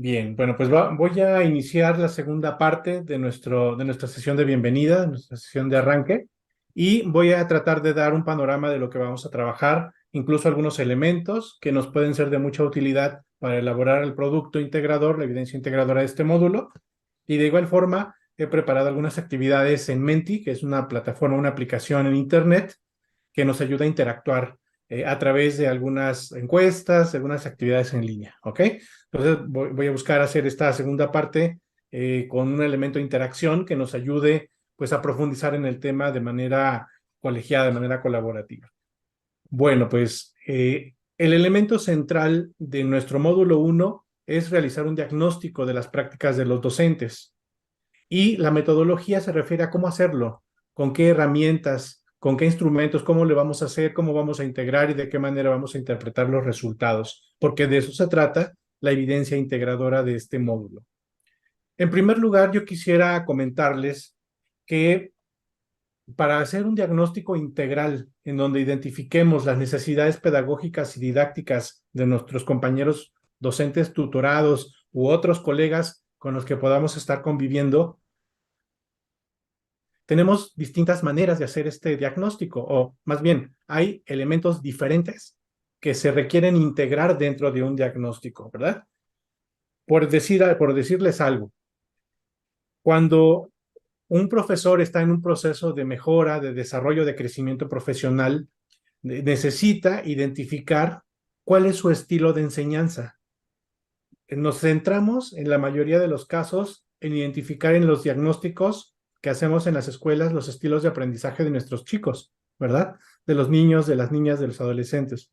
Bien, bueno, pues voy a iniciar la segunda parte de nuestra sesión de bienvenida, nuestra sesión de arranque, y voy a tratar de dar un panorama de lo que vamos a trabajar, incluso algunos elementos que nos pueden ser de mucha utilidad para elaborar el producto integrador, la evidencia integradora de este módulo. Y de igual forma, he preparado algunas actividades en Menti, que es una plataforma, una aplicación en Internet que nos ayuda a interactuar a través de algunas encuestas, algunas actividades en línea, ¿ok? Entonces voy a buscar hacer esta segunda parte con un elemento de interacción que nos ayude pues a profundizar en el tema de manera colegiada, de manera colaborativa. Bueno, pues el elemento central de nuestro módulo uno es realizar un diagnóstico de las prácticas de los docentes. Y la metodología se refiere a cómo hacerlo, con qué herramientas, con qué instrumentos, cómo le vamos a hacer, cómo vamos a integrar y de qué manera vamos a interpretar los resultados, porque de eso se trata la evidencia integradora de este módulo. En primer lugar, yo quisiera comentarles que para hacer un diagnóstico integral en donde identifiquemos las necesidades pedagógicas y didácticas de nuestros compañeros docentes tutorados u otros colegas con los que podamos estar conviviendo, tenemos distintas maneras de hacer este diagnóstico, o más bien, hay elementos diferentes que se requieren integrar dentro de un diagnóstico, ¿verdad? Por decirles algo, cuando un profesor está en un proceso de mejora, de desarrollo, de crecimiento profesional, necesita identificar cuál es su estilo de enseñanza. Nos centramos en la mayoría de los casos en identificar en los diagnósticos que hacemos en las escuelas los estilos de aprendizaje de nuestros chicos, ¿verdad? De los niños, de las niñas, de los adolescentes.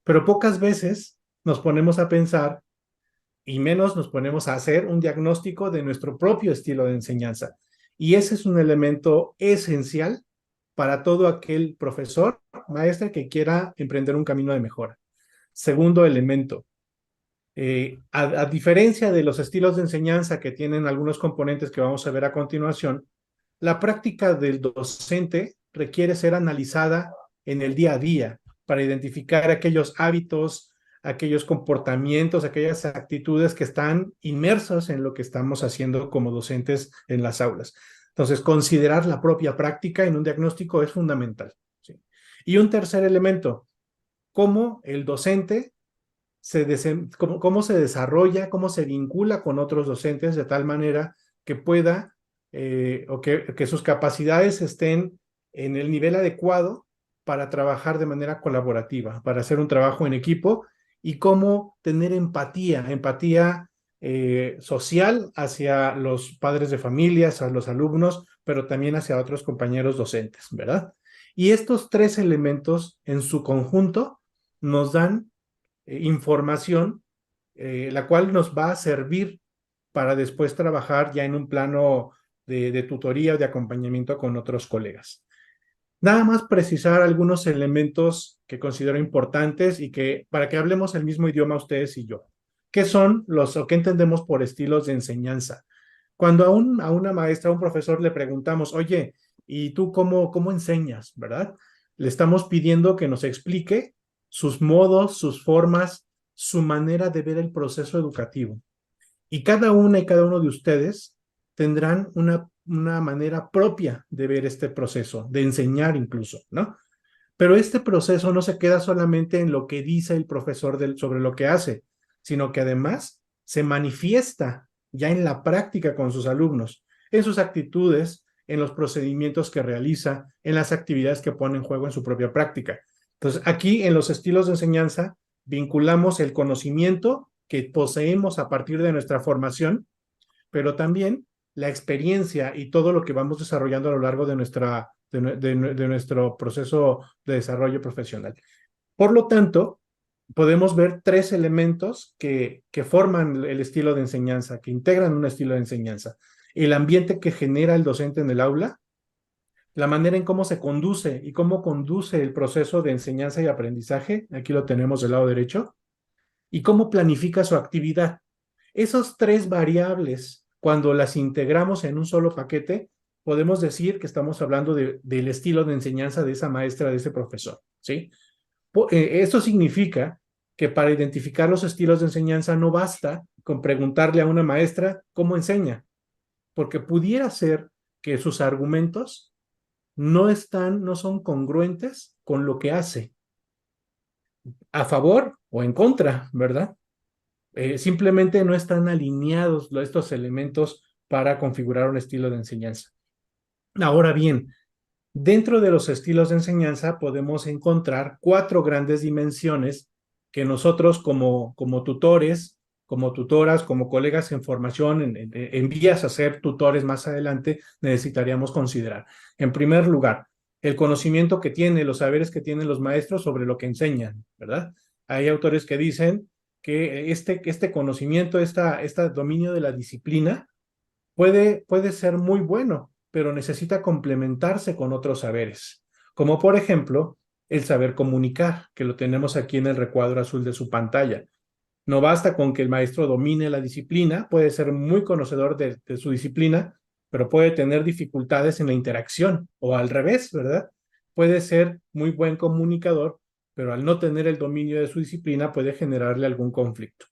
Pero pocas veces nos ponemos a pensar y menos nos ponemos a hacer un diagnóstico de nuestro propio estilo de enseñanza. Y ese es un elemento esencial para todo aquel profesor, maestra que quiera emprender un camino de mejora. Segundo elemento, a diferencia de los estilos de enseñanza que tienen algunos componentes que vamos a ver a continuación, la práctica del docente requiere ser analizada en el día a día para identificar aquellos hábitos, aquellos comportamientos, aquellas actitudes que están inmersos en lo que estamos haciendo como docentes en las aulas. Entonces, considerar la propia práctica en un diagnóstico es fundamental. ¿Sí? Y un tercer elemento, cómo el docente cómo se desarrolla, cómo se vincula con otros docentes de tal manera que pueda que sus capacidades estén en el nivel adecuado para trabajar de manera colaborativa, para hacer un trabajo en equipo y cómo tener empatía social hacia los padres de familias, hacia los alumnos, pero también hacia otros compañeros docentes, ¿verdad? Y estos tres elementos en su conjunto nos dan información, la cual nos va a servir para después trabajar ya en un plano de tutoría o de acompañamiento con otros colegas. Nada más precisar algunos elementos que considero importantes y que para que hablemos el mismo idioma ustedes y yo. ¿Qué son los o qué entendemos por estilos de enseñanza? Cuando a una maestra, a un profesor le preguntamos, oye, ¿y tú cómo enseñas, verdad? Le estamos pidiendo que nos explique sus modos, sus formas, su manera de ver el proceso educativo. Y cada una y cada uno de ustedes tendrán una manera propia de ver este proceso, de enseñar incluso, ¿no? Pero este proceso no se queda solamente en lo que dice el profesor sobre lo que hace, sino que además se manifiesta ya en la práctica con sus alumnos, en sus actitudes, en los procedimientos que realiza, en las actividades que pone en juego en su propia práctica. Entonces, aquí en los estilos de enseñanza vinculamos el conocimiento que poseemos a partir de nuestra formación, pero también la experiencia y todo lo que vamos desarrollando a lo largo de nuestro proceso de desarrollo profesional. Por lo tanto, podemos ver tres elementos que forman el estilo de enseñanza, que integran un estilo de enseñanza. El ambiente que genera el docente en el aula, la manera en cómo se conduce y cómo conduce el proceso de enseñanza y aprendizaje, aquí lo tenemos del lado derecho, y cómo planifica su actividad. Esos tres variables, cuando las integramos en un solo paquete, podemos decir que estamos hablando del estilo de enseñanza de esa maestra, de ese profesor, ¿sí? Esto significa que para identificar los estilos de enseñanza no basta con preguntarle a una maestra cómo enseña, porque pudiera ser que sus argumentos no son congruentes con lo que hace, a favor o en contra, ¿verdad? Simplemente no están alineados estos elementos para configurar un estilo de enseñanza. Ahora bien, dentro de los estilos de enseñanza podemos encontrar 4 grandes dimensiones que nosotros como tutores, como tutoras, como colegas en formación, en vías a ser tutores más adelante, necesitaríamos considerar. En primer lugar, el conocimiento que tienen, los saberes que tienen los maestros sobre lo que enseñan, ¿verdad? Hay autores que dicen que este conocimiento, este dominio de la disciplina puede ser muy bueno, pero necesita complementarse con otros saberes, como por ejemplo el saber comunicar, que lo tenemos aquí en el recuadro azul de su pantalla. No basta con que el maestro domine la disciplina, puede ser muy conocedor de su disciplina, pero puede tener dificultades en la interacción, o al revés, ¿verdad? Puede ser muy buen comunicador, pero al no tener el dominio de su disciplina puede generarle algún conflicto.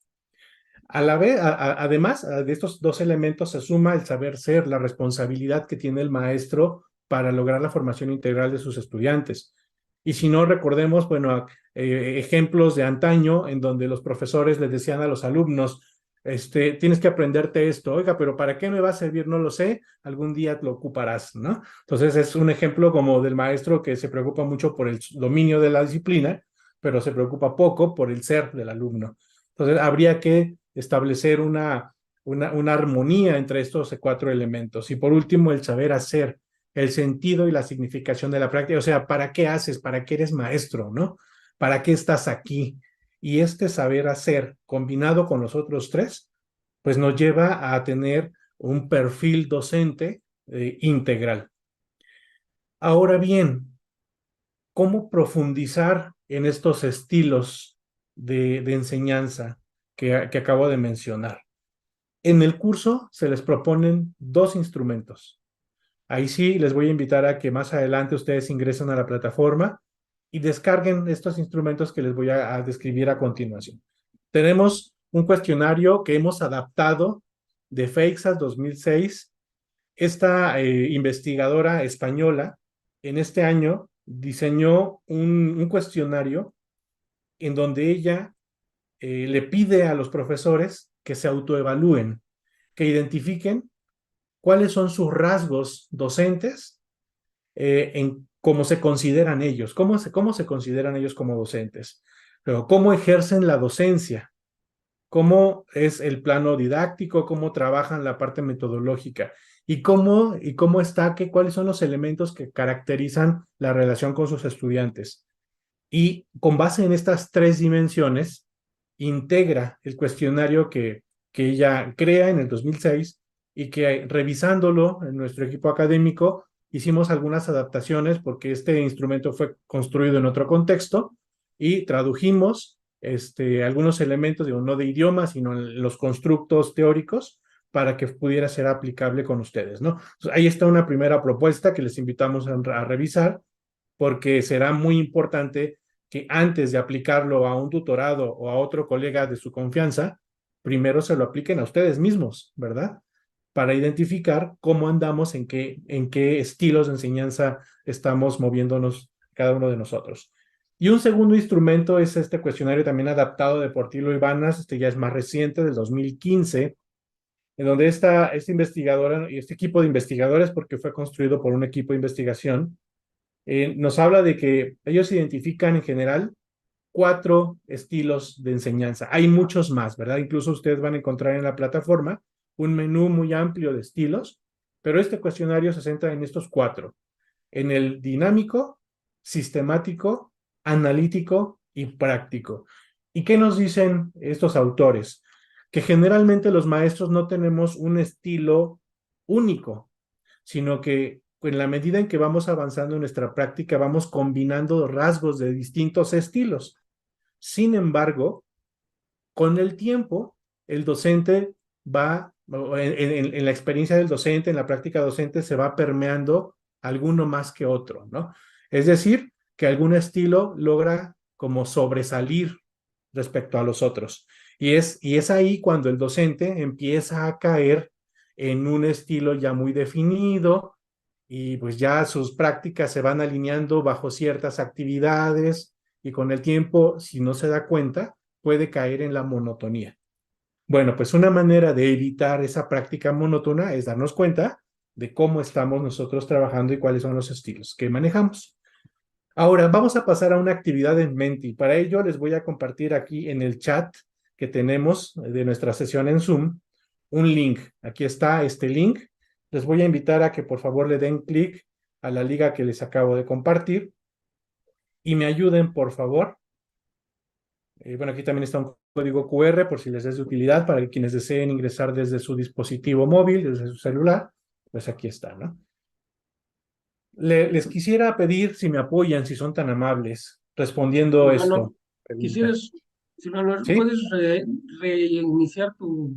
A la vez, además de estos 2 elementos se suma el saber ser, la responsabilidad que tiene el maestro para lograr la formación integral de sus estudiantes. Y si no recordemos, bueno, ejemplos de antaño en donde los profesores les decían a los alumnos, tienes que aprenderte esto, oiga, pero ¿para qué me va a servir? No lo sé, algún día lo ocuparás, ¿no? Entonces es un ejemplo como del maestro que se preocupa mucho por el dominio de la disciplina, pero se preocupa poco por el ser del alumno. Entonces habría que establecer una armonía entre estos 4 elementos. Y por último, el saber hacer, el sentido y la significación de la práctica. O sea, ¿para qué haces? ¿Para qué eres maestro? ¿No? ¿Para qué estás aquí? Y este saber hacer, combinado con los otros 3, pues nos lleva a tener un perfil docente integral. Ahora bien, ¿cómo profundizar en estos estilos de enseñanza que acabo de mencionar? En el curso se les proponen 2 instrumentos. Ahí sí les voy a invitar a que más adelante ustedes ingresen a la plataforma y descarguen estos instrumentos que les voy a describir a continuación. Tenemos un cuestionario que hemos adaptado de FEIXAS 2006. Esta investigadora española en este año diseñó un cuestionario en donde ella le pide a los profesores que se autoevalúen, que identifiquen cuáles son sus rasgos docentes, en cómo se consideran ellos, cómo se consideran ellos como docentes, pero cómo ejercen la docencia, cómo es el plano didáctico, cómo trabajan la parte metodológica y cómo está, cuáles son los elementos que caracterizan la relación con sus estudiantes. Y con base en estas 3 dimensiones, integra el cuestionario que ella crea en el 2006 y que revisándolo en nuestro equipo académico hicimos algunas adaptaciones porque este instrumento fue construido en otro contexto y tradujimos algunos elementos, digo, no de idioma, sino los constructos teóricos para que pudiera ser aplicable con ustedes, ¿no? Entonces, ahí está una primera propuesta que les invitamos a revisar porque será muy importante que antes de aplicarlo a un tutorado o a otro colega de su confianza, primero se lo apliquen a ustedes mismos, ¿verdad? Para identificar cómo andamos, en qué estilos de enseñanza estamos moviéndonos cada uno de nosotros. Y un segundo instrumento es este cuestionario también adaptado de Portillo y Banas, este ya es más reciente, del 2015, en donde esta investigadora y este equipo de investigadores, porque fue construido por un equipo de investigación, nos habla de que ellos identifican en general 4 estilos de enseñanza. Hay muchos más, ¿verdad? Incluso ustedes van a encontrar en la plataforma un menú muy amplio de estilos, pero este cuestionario se centra en estos 4, en el dinámico, sistemático, analítico y práctico. ¿Y qué nos dicen estos autores? Que generalmente los maestros no tenemos un estilo único, sino que en la medida en que vamos avanzando en nuestra práctica, vamos combinando rasgos de distintos estilos. Sin embargo, con el tiempo, el docente va, en la experiencia del docente, en la práctica docente, se va permeando alguno más que otro, ¿no? Es decir, que algún estilo logra como sobresalir respecto a los otros. Y es ahí cuando el docente empieza a caer en un estilo ya muy definido y pues ya sus prácticas se van alineando bajo ciertas actividades y con el tiempo, si no se da cuenta, puede caer en la monotonía. Bueno, pues una manera de evitar esa práctica monótona es darnos cuenta de cómo estamos nosotros trabajando y cuáles son los estilos que manejamos. Ahora vamos a pasar a una actividad en Menti. Para ello les voy a compartir aquí en el chat que tenemos de nuestra sesión en Zoom un link. Aquí está este link. Les voy a invitar a que por favor le den clic a la liga que les acabo de compartir y me ayuden por favor. Bueno, aquí también está un código QR por si les es de utilidad para quienes deseen ingresar desde su dispositivo móvil, desde su celular. Pues aquí está, ¿no? Les quisiera pedir si me apoyan, si son tan amables, respondiendo Silvano, esto. Pregunta. quisieras, Silvano, ¿Sí? ¿puedes reiniciar o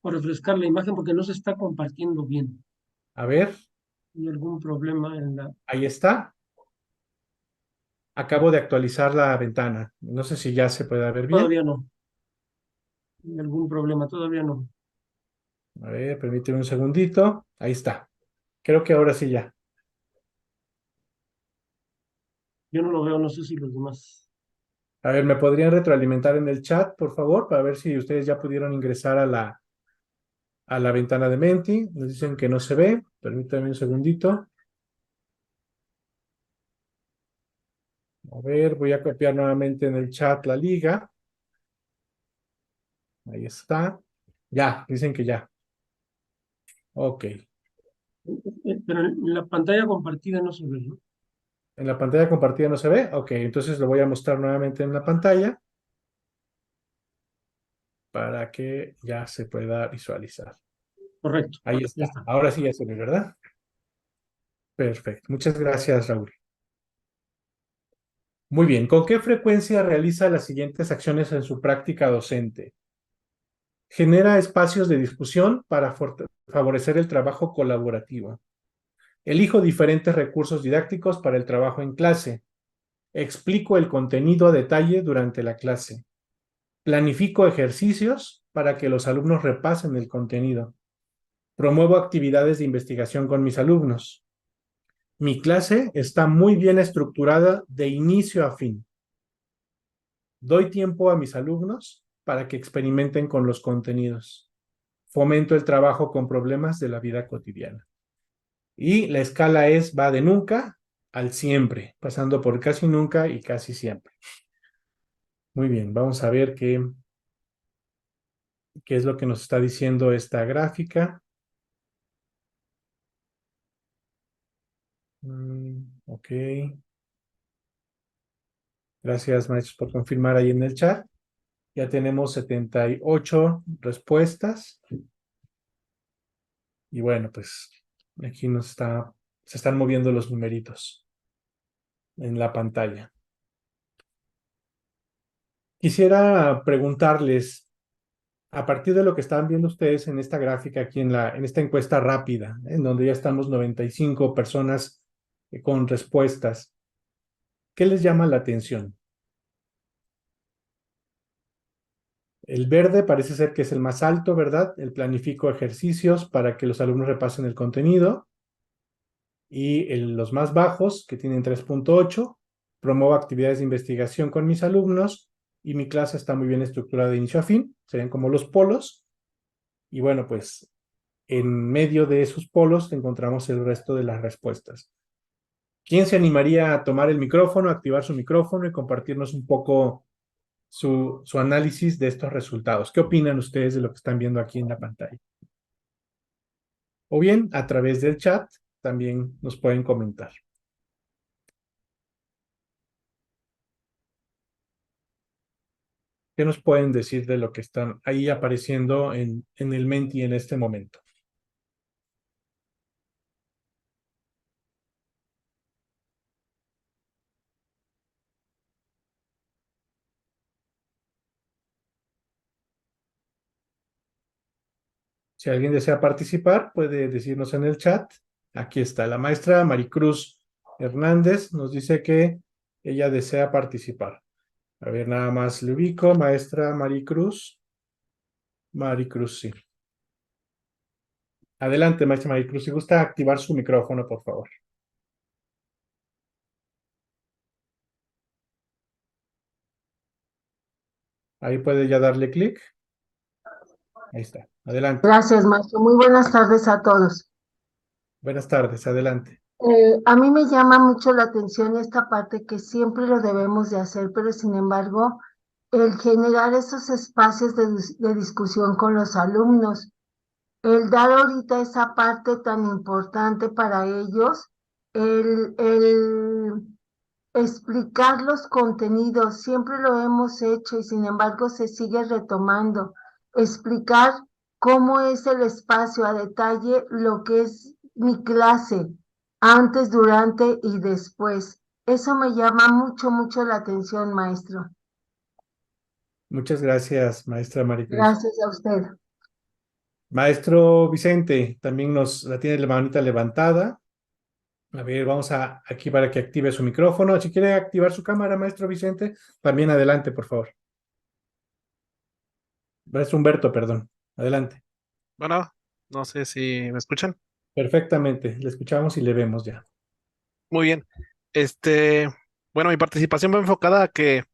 refrescar la imagen porque no se está compartiendo bien? A ver, ¿Hay algún problema en la... ahí está. Acabo de actualizar la ventana. No sé si ya se puede ver bien. Todavía no. ¿Hay algún problema? Todavía no. A ver, permíteme un segundito. Ahí está. Creo que ahora sí ya. Yo no lo veo, no sé si los demás. A ver, ¿me podrían retroalimentar en el chat, por favor, para ver si ustedes ya pudieron ingresar a la ventana de Menti? Nos dicen que no se ve. Permítame un segundito. A ver, voy a copiar nuevamente en el chat la liga. Ahí está. Ya, dicen que ya. Ok. Pero en la pantalla compartida no se ve, ¿no? ¿En la pantalla compartida no se ve? Ok, entonces lo voy a mostrar nuevamente en la pantalla para que ya se pueda visualizar. Correcto, Ahí ya está. está. Ahora sí ya se ve, ¿verdad? Perfecto. Muchas gracias, Raúl. Muy bien. ¿Con qué frecuencia realiza las siguientes acciones en su práctica docente? Genera espacios de discusión para favorecer el trabajo colaborativo. Elijo diferentes recursos didácticos para el trabajo en clase. Explico el contenido a detalle durante la clase. Planifico ejercicios para que los alumnos repasen el contenido. Promuevo actividades de investigación con mis alumnos. Mi clase está muy bien estructurada de inicio a fin. Doy tiempo a mis alumnos para que experimenten con los contenidos. Fomento el trabajo con problemas de la vida cotidiana. Y la escala va de nunca al siempre, pasando por casi nunca y casi siempre. Muy bien, vamos a ver qué es lo que nos está diciendo esta gráfica. Ok. Gracias, maestros, por confirmar ahí en el chat. Ya tenemos 78 respuestas. Y bueno, pues aquí se están moviendo los numeritos en la pantalla. Quisiera preguntarles, a partir de lo que están viendo ustedes en esta gráfica aquí en esta encuesta rápida, en donde ya estamos 95 personas con respuestas, ¿qué les llama la atención? El verde parece ser que es el más alto, ¿verdad? El planifico ejercicios para que los alumnos repasen el contenido. Y los más bajos, que tienen 3.8, promuevo actividades de investigación con mis alumnos y mi clase está muy bien estructurada de inicio a fin, serían como los polos. Y bueno, pues en medio de esos polos encontramos el resto de las respuestas. ¿Quién se animaría a tomar el micrófono, activar su micrófono y compartirnos un poco su análisis de estos resultados? ¿Qué opinan ustedes de lo que están viendo aquí en la pantalla? O bien, a través del chat, también nos pueden comentar. ¿Qué nos pueden decir de lo que están ahí apareciendo en el Menti en este momento? Si alguien desea participar, puede decirnos en el chat. Aquí está la maestra Maricruz Hernández, nos dice que ella desea participar. A ver, nada más le ubico, maestra Maricruz. Maricruz, sí. Adelante, maestra Maricruz, si gusta activar su micrófono, por favor. Ahí puede ya darle clic. Ahí está. Adelante. Gracias, maestro. Muy buenas tardes a todos. Buenas tardes, adelante. A mí me llama mucho la atención esta parte que siempre lo debemos de hacer, pero sin embargo, el generar esos espacios de discusión con los alumnos, el dar ahorita esa parte tan importante para ellos, el explicar los contenidos, siempre lo hemos hecho y sin embargo se sigue retomando. Explicar cómo es el espacio a detalle, lo que es mi clase, antes, durante y después. Eso me llama mucho, mucho la atención, maestro. Muchas gracias, maestra Maricruz. Gracias a usted. Maestro Vicente, también la tiene la manita levantada. A ver, vamos aquí para que active su micrófono. Si quiere activar su cámara, maestro Vicente, también adelante, por favor. Es Humberto, perdón. Adelante. Bueno, no sé si me escuchan. Perfectamente, le escuchamos y le vemos ya. Muy bien. Bueno, mi participación va enfocada a que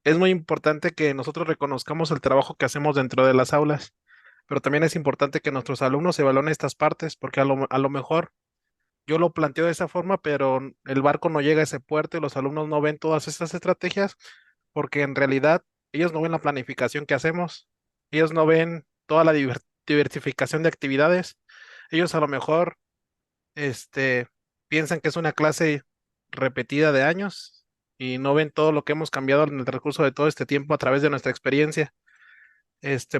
es muy importante que nosotros reconozcamos el trabajo que hacemos dentro de las aulas, pero también es importante que nuestros alumnos evalúen estas partes, porque a lo mejor yo lo planteo de esa forma, pero el barco no llega a ese puerto y los alumnos no ven todas estas estrategias, porque en realidad ellos no ven la planificación que hacemos, ellos no ven toda la diversificación de actividades, ellos a lo mejor piensan que es una clase repetida de años y no ven todo lo que hemos cambiado en el recurso de todo este tiempo a través de nuestra experiencia.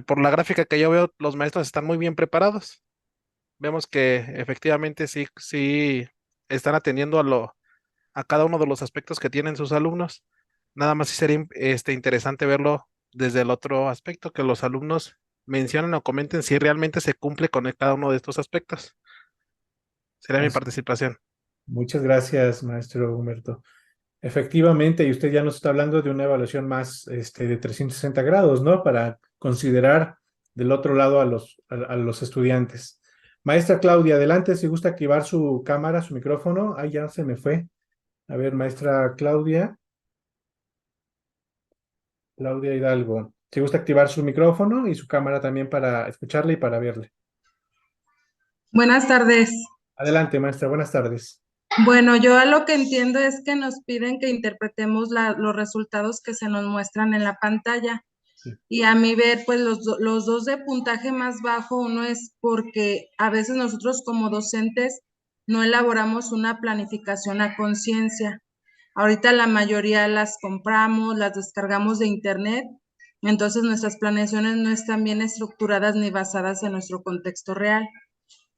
Por la gráfica que yo veo, los maestros están muy bien preparados. Vemos que efectivamente sí, sí están atendiendo a cada uno de los aspectos que tienen sus alumnos. Nada más sí sería interesante verlo desde el otro aspecto, que los alumnos mencionen o comenten si realmente se cumple con cada uno de estos aspectos. Sería mi participación. Muchas gracias, maestro Humberto. Efectivamente, y usted ya nos está hablando de una evaluación más de 360 grados, ¿no? Para considerar del otro lado a los estudiantes. Maestra Claudia, adelante, si gusta activar su cámara, su micrófono. Ay, ya se me fue. A ver, maestra Claudia. Claudia Hidalgo. Si gusta activar su micrófono y su cámara también para escucharle y para verle. Buenas tardes. Adelante, maestra. Buenas tardes. Bueno, yo a lo que entiendo es que nos piden que interpretemos los resultados que se nos muestran en la pantalla. Sí. Y a mi ver, pues los dos de puntaje más bajo, uno es porque a veces nosotros como docentes no elaboramos una planificación a conciencia. Ahorita la mayoría las compramos, las descargamos de internet, entonces nuestras planeaciones no están bien estructuradas ni basadas en nuestro contexto real.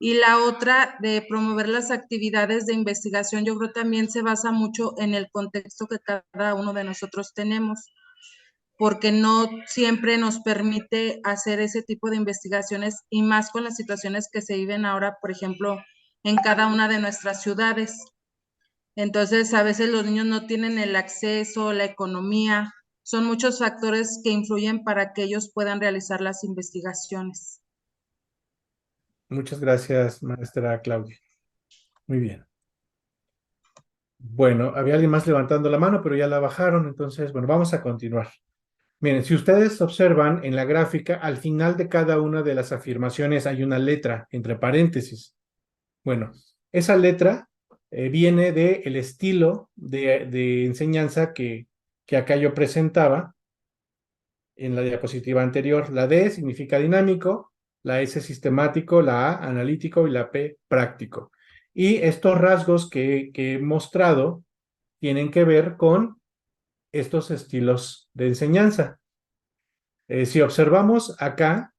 Y la otra de promover las actividades de investigación, yo creo también se basa mucho en el contexto que cada uno de nosotros tenemos, porque no siempre nos permite hacer ese tipo de investigaciones y más con las situaciones que se viven ahora, por ejemplo, en cada una de nuestras ciudades. Entonces, a veces los niños no tienen el acceso, la economía, son muchos factores que influyen para que ellos puedan realizar las investigaciones. Muchas gracias, maestra Claudia. Muy bien. Bueno, había alguien más levantando la mano, pero ya la bajaron, entonces, bueno, vamos a continuar. Miren, si ustedes observan en la gráfica, al final de cada una de las afirmaciones hay una letra entre paréntesis. Bueno, esa letra viene del estilo de enseñanza que acá yo presentaba en la diapositiva anterior. La D significa dinámico, la S sistemático, la A analítico y la P práctico. Y estos rasgos que he mostrado tienen que ver con estos estilos de enseñanza. Si observamos acá,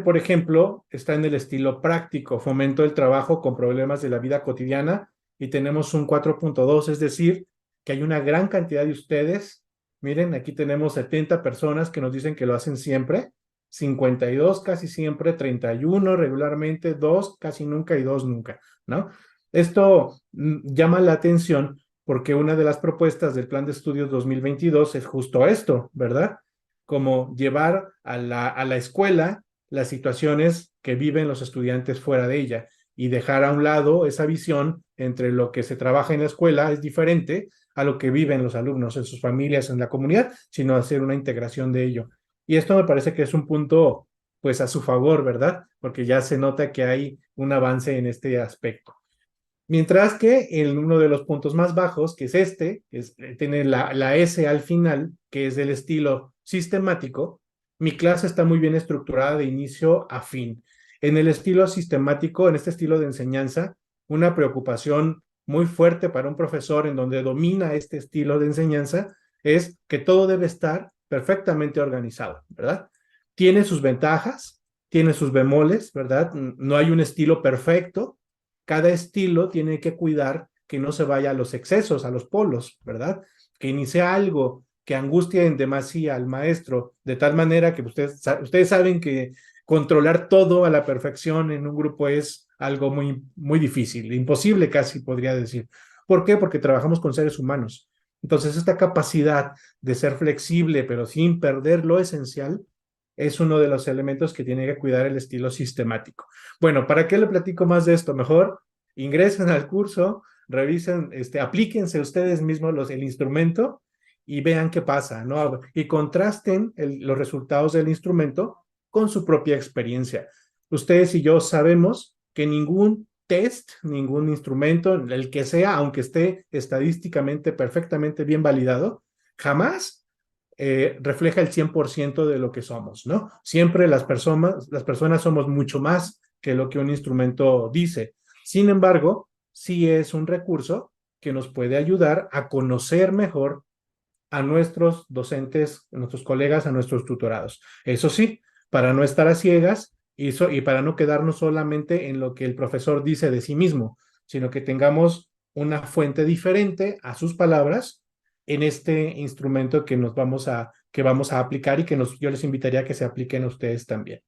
por ejemplo, está en el estilo práctico, fomento el trabajo con problemas de la vida cotidiana y tenemos un 4.2, es decir, que hay una gran cantidad de ustedes. Miren, aquí tenemos 70 personas que nos dicen que lo hacen siempre, 52 casi siempre, 31 regularmente, 2 casi nunca y 2 nunca, ¿no? Esto llama la atención porque una de las propuestas del Plan de Estudios 2022 es justo esto, ¿verdad? Como llevar a la escuela las situaciones que viven los estudiantes fuera de ella y dejar a un lado esa visión entre lo que se trabaja en la escuela es diferente a lo que viven los alumnos en sus familias, en la comunidad, sino hacer una integración de ello. Y esto me parece que es un punto, pues, a su favor, ¿verdad? Porque ya se nota que hay un avance en este aspecto. Mientras que en uno de los puntos más bajos, que es este, tiene la S al final, que es del estilo sistemático, mi clase está muy bien estructurada de inicio a fin. En el estilo sistemático, en este estilo de enseñanza, una preocupación muy fuerte para un profesor en donde domina este estilo de enseñanza es que todo debe estar perfectamente organizado, ¿verdad? Tiene sus ventajas, tiene sus bemoles, ¿verdad? No hay un estilo perfecto. Cada estilo tiene que cuidar que no se vaya a los excesos, a los polos, ¿verdad? Que inicie algo que angustie en demasía al maestro, de tal manera que ustedes saben que controlar todo a la perfección en un grupo es algo muy, muy difícil, imposible casi podría decir. ¿Por qué? Porque trabajamos con seres humanos. Entonces, esta capacidad de ser flexible, pero sin perder lo esencial, es uno de los elementos que tiene que cuidar el estilo sistemático. Bueno, ¿para qué le platico más de esto? Mejor ingresen al curso, revisen, aplíquense ustedes mismos el instrumento y vean qué pasa, ¿no? Y contrasten los resultados del instrumento con su propia experiencia. Ustedes y yo sabemos que ningún test, ningún instrumento, el que sea, aunque esté estadísticamente perfectamente bien validado, jamás refleja el 100% de lo que somos, ¿no? Siempre las personas somos mucho más que lo que un instrumento dice. Sin embargo, sí es un recurso que nos puede ayudar a conocer mejor a nuestros docentes, a nuestros colegas, a nuestros tutorados. Eso sí, para no estar a ciegas y para no quedarnos solamente en lo que el profesor dice de sí mismo, sino que tengamos una fuente diferente a sus palabras en este instrumento que vamos a aplicar y que yo les invitaría a que se apliquen a ustedes también.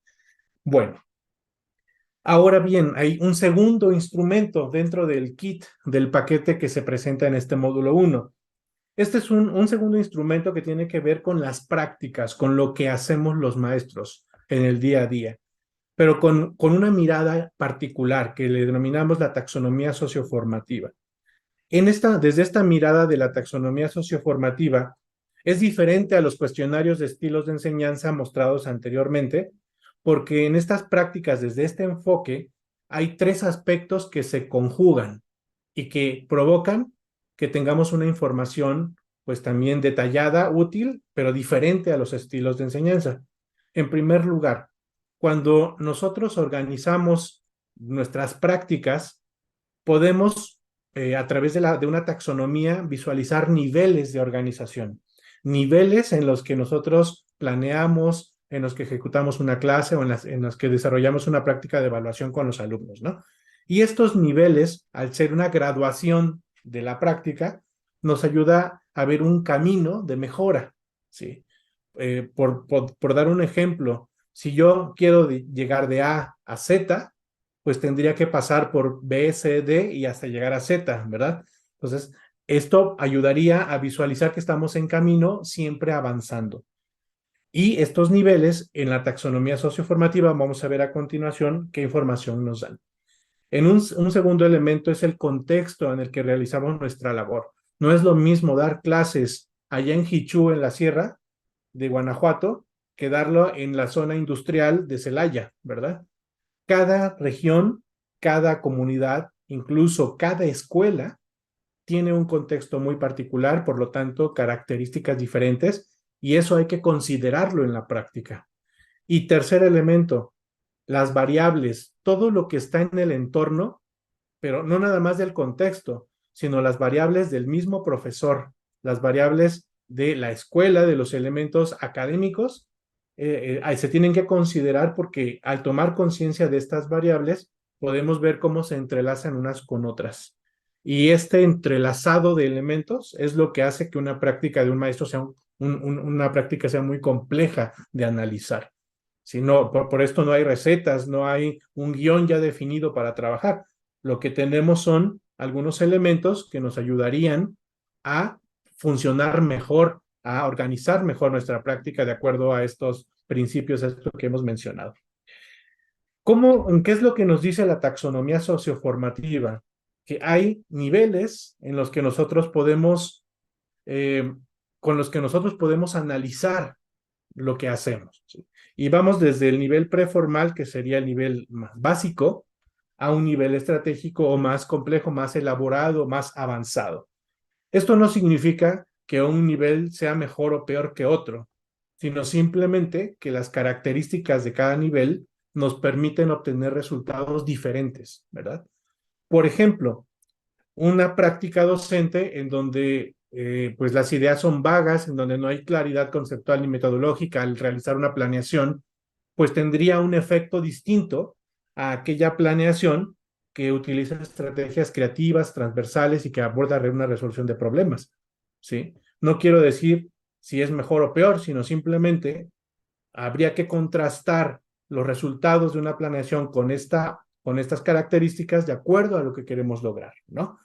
Bueno, ahora bien, hay un segundo instrumento dentro del kit, del paquete que se presenta en este módulo 1. Este es un segundo instrumento que tiene que ver con las prácticas, con lo que hacemos los maestros en el día a día, pero con una mirada particular que le denominamos la taxonomía socioformativa. Desde esta mirada de la taxonomía socioformativa, es diferente a los cuestionarios de estilos de enseñanza mostrados anteriormente, porque en estas prácticas, desde este enfoque, hay 3 aspectos que se conjugan y que provocan que tengamos una información, pues también detallada, útil, pero diferente a los estilos de enseñanza. En primer lugar, cuando nosotros organizamos nuestras prácticas, podemos a través de una taxonomía visualizar niveles de organización, niveles en los que nosotros planeamos, en los que ejecutamos una clase o en los que desarrollamos una práctica de evaluación con los alumnos, ¿no? Y estos niveles, al ser una graduación de la práctica, nos ayuda a ver un camino de mejora, ¿sí? Por dar un ejemplo, si yo quiero llegar de A a Z, pues tendría que pasar por B, C, D y hasta llegar a Z, ¿verdad? Entonces, esto ayudaría a visualizar que estamos en camino, siempre avanzando. Y estos niveles, en la taxonomía socioformativa, vamos a ver a continuación qué información nos dan. Un segundo elemento es el contexto en el que realizamos nuestra labor. No es lo mismo dar clases allá en Jichú, en la sierra de Guanajuato, que darlo en la zona industrial de Celaya, ¿verdad? Cada región, cada comunidad, incluso cada escuela, tiene un contexto muy particular, por lo tanto, características diferentes, y eso hay que considerarlo en la práctica. Y tercer elemento, las variables, todo lo que está en el entorno, pero no nada más del contexto, sino las variables del mismo profesor, las variables de la escuela, de los elementos académicos, se tienen que considerar porque al tomar conciencia de estas variables, podemos ver cómo se entrelazan unas con otras. Y este entrelazado de elementos es lo que hace que una práctica de un maestro sea una práctica sea muy compleja de analizar. Si no, por esto no hay recetas, no hay un guión ya definido para trabajar. Lo que tenemos son algunos elementos que nos ayudarían a funcionar mejor, a organizar mejor nuestra práctica de acuerdo a estos principios, esto que hemos mencionado. ¿Qué es lo que nos dice la taxonomía socioformativa? Que hay niveles en los que nosotros podemos, con los que nosotros podemos analizar lo que hacemos, ¿sí? Y vamos desde el nivel preformal, que sería el nivel más básico, a un nivel estratégico o más complejo, más elaborado, más avanzado. Esto no significa que un nivel sea mejor o peor que otro, sino simplemente que las características de cada nivel nos permiten obtener resultados diferentes, ¿verdad? Por ejemplo, una práctica docente en donde pues las ideas son vagas, en donde no hay claridad conceptual ni metodológica al realizar una planeación, pues tendría un efecto distinto a aquella planeación que utiliza estrategias creativas, transversales y que aborda una resolución de problemas, ¿sí? No quiero decir si es mejor o peor, sino simplemente habría que contrastar los resultados de una planeación con estas características de acuerdo a lo que queremos lograr, ¿no?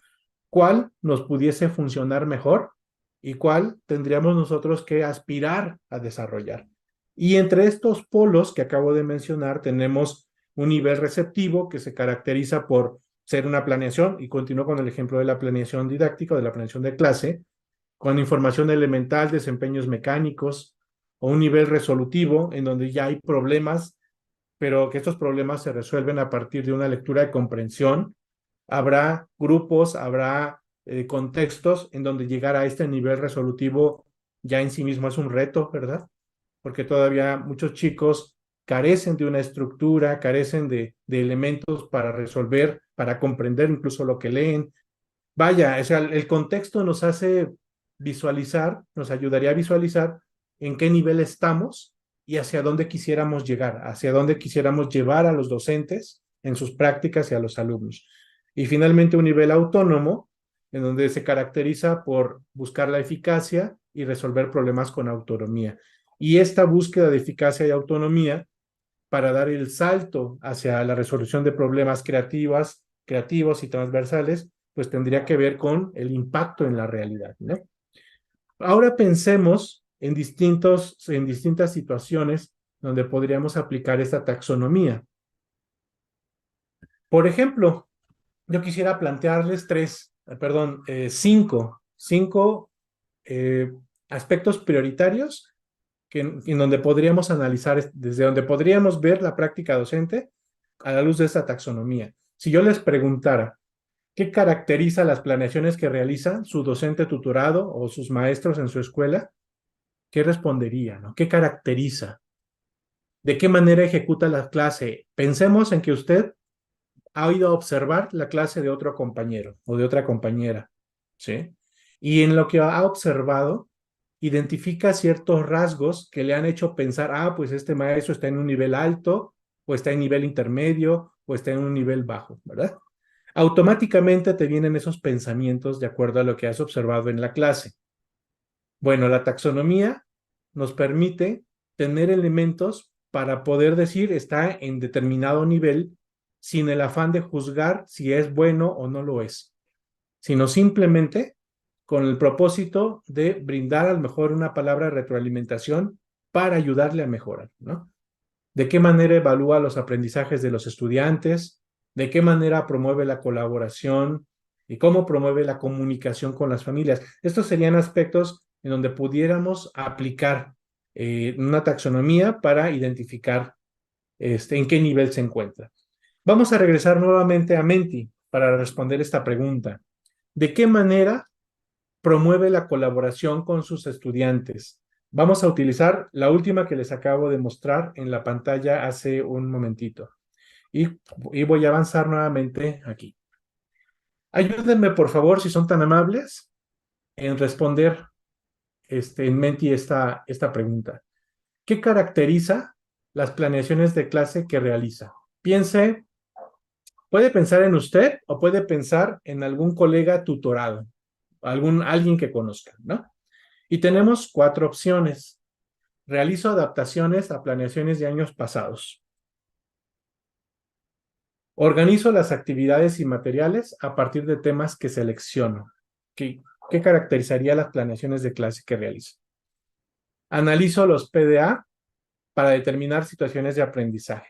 ¿Cuál nos pudiese funcionar mejor y cuál tendríamos nosotros que aspirar a desarrollar? Y entre estos polos que acabo de mencionar tenemos un nivel receptivo que se caracteriza por ser una planeación, y continúo con el ejemplo de la planeación didáctica, de la planeación de clase, con información elemental, desempeños mecánicos, o un nivel resolutivo en donde ya hay problemas, pero que estos problemas se resuelven a partir de una lectura de comprensión. Habrá grupos, habrá contextos en donde llegar a este nivel resolutivo ya en sí mismo es un reto, ¿verdad? Porque todavía muchos chicos carecen de una estructura, carecen de elementos para resolver, para comprender incluso lo que leen. Vaya, o sea, el contexto nos hace visualizar, nos ayudaría a visualizar en qué nivel estamos y hacia dónde quisiéramos llegar, hacia dónde quisiéramos llevar a los docentes en sus prácticas y a los alumnos. Y finalmente un nivel autónomo, en donde se caracteriza por buscar la eficacia y resolver problemas con autonomía. Y esta búsqueda de eficacia y autonomía para dar el salto hacia la resolución de problemas creativos y transversales, pues tendría que ver con el impacto en la realidad, ¿no? Ahora pensemos en distintas situaciones donde podríamos aplicar esta taxonomía. Por ejemplo, yo quisiera plantearles cinco aspectos prioritarios en donde podríamos analizar, desde donde podríamos ver la práctica docente a la luz de esta taxonomía. Si yo les preguntara, ¿qué caracteriza las planeaciones que realiza su docente tutorado o sus maestros en su escuela? ¿Qué respondería, no? ¿Qué caracteriza? ¿De qué manera ejecuta la clase? Pensemos en que usted ha ido a observar la clase de otro compañero o de otra compañera, ¿sí? Y en lo que ha observado, identifica ciertos rasgos que le han hecho pensar, pues este maestro está en un nivel alto, o está en nivel intermedio, o está en un nivel bajo, ¿verdad? Automáticamente te vienen esos pensamientos de acuerdo a lo que has observado en la clase. Bueno, la taxonomía nos permite tener elementos para poder decir está en determinado nivel sin el afán de juzgar si es bueno o no lo es, sino simplemente con el propósito de brindar a lo mejor una palabra de retroalimentación para ayudarle a mejorar, ¿no? ¿De qué manera evalúa los aprendizajes de los estudiantes? ¿De qué manera promueve la colaboración? ¿Y cómo promueve la comunicación con las familias? Estos serían aspectos en donde pudiéramos aplicar una taxonomía para identificar en qué nivel se encuentra. Vamos a regresar nuevamente a Menti para responder esta pregunta. ¿De qué manera promueve la colaboración con sus estudiantes? Vamos a utilizar la última que les acabo de mostrar en la pantalla hace un momentito. Y voy a avanzar nuevamente aquí. Ayúdenme, por favor, si son tan amables, en responder en Menti esta pregunta. ¿Qué caracteriza las planeaciones de clase que realiza? Puede pensar en usted o puede pensar en algún colega tutorado, alguien que conozca, ¿no? Y tenemos 4 opciones. Realizo adaptaciones a planeaciones de años pasados. Organizo las actividades y materiales a partir de temas que selecciono. ¿Qué caracterizaría las planeaciones de clase que realizo? Analizo los PDA para determinar situaciones de aprendizaje.